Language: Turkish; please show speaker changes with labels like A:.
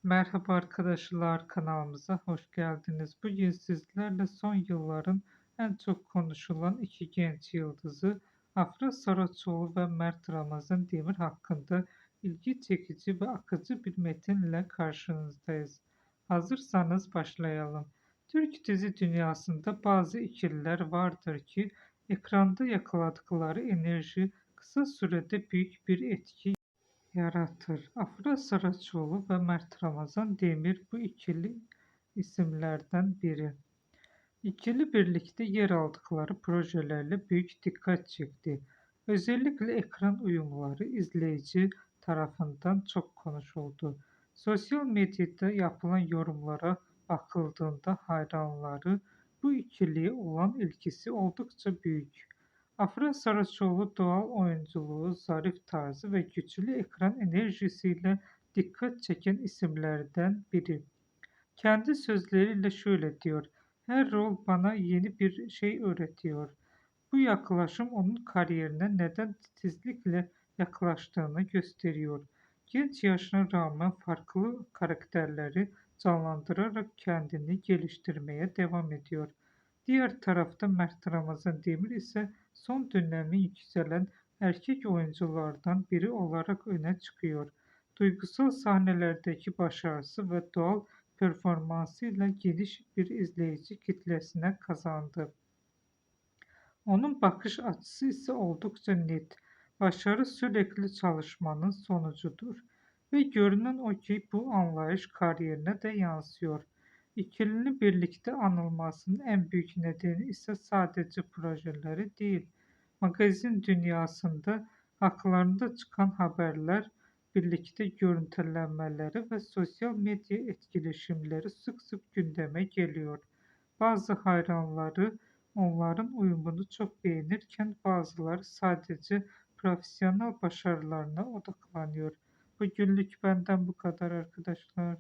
A: Merhaba arkadaşlar, kanalımıza hoş geldiniz. Bugün sizlerle son yılların en çok konuşulan iki genç yıldızı Afra Saraçoğlu ve Mert Ramazan Demir hakkında ilgi çekici ve akıcı bir metinle karşınızdayız. Hazırsanız başlayalım. Türk dizi dünyasında bazı ikililer vardır ki ekranda yakaladıkları enerji kısa sürede büyük bir etki yaratır. Afra Saraçoğlu ve Mert Ramazan Demir bu ikili isimlerden biri. İkili birlikte yer aldıkları projelerle büyük dikkat çekti. Özellikle ekran uyumları izleyici tarafından çok konuşuldu. Sosyal medyada yapılan yorumlara bakıldığında hayranları bu ikiliye olan ilgisi oldukça büyük. Afra Saraçoğlu doğal oyunculuğu, zarif tarzı ve güçlü ekran enerjisiyle dikkat çeken isimlerden biri. Kendi sözleriyle şöyle diyor: "Her rol bana yeni bir şey öğretiyor." Bu yaklaşım onun kariyerine neden titizlikle yaklaştığını gösteriyor. Genç yaşına rağmen farklı karakterleri canlandırarak kendini geliştirmeye devam ediyor. Diğer tarafta Mert Ramazan Demir ise son dönemin yükselen erkek oyunculardan biri olarak öne çıkıyor. Duygusal sahnelerdeki başarısı ve doğal performansıyla geniş bir izleyici kitlesine kazandı. Onun bakış açısı ise oldukça net. Başarı sürekli çalışmanın sonucudur ve görünen o ki bu anlayış kariyerine de yansıyor. İkilinin birlikte anılmasının en büyük nedeni ise sadece projeleri değil, magazin dünyasında haklarında çıkan haberler, birlikte görüntülenmeleri ve sosyal medya etkileşimleri sık sık gündeme geliyor. Bazı hayranları onların uyumunu çok beğenirken bazıları sadece profesyonel başarılarına odaklanıyor. Bugünlük benden bu kadar arkadaşlar.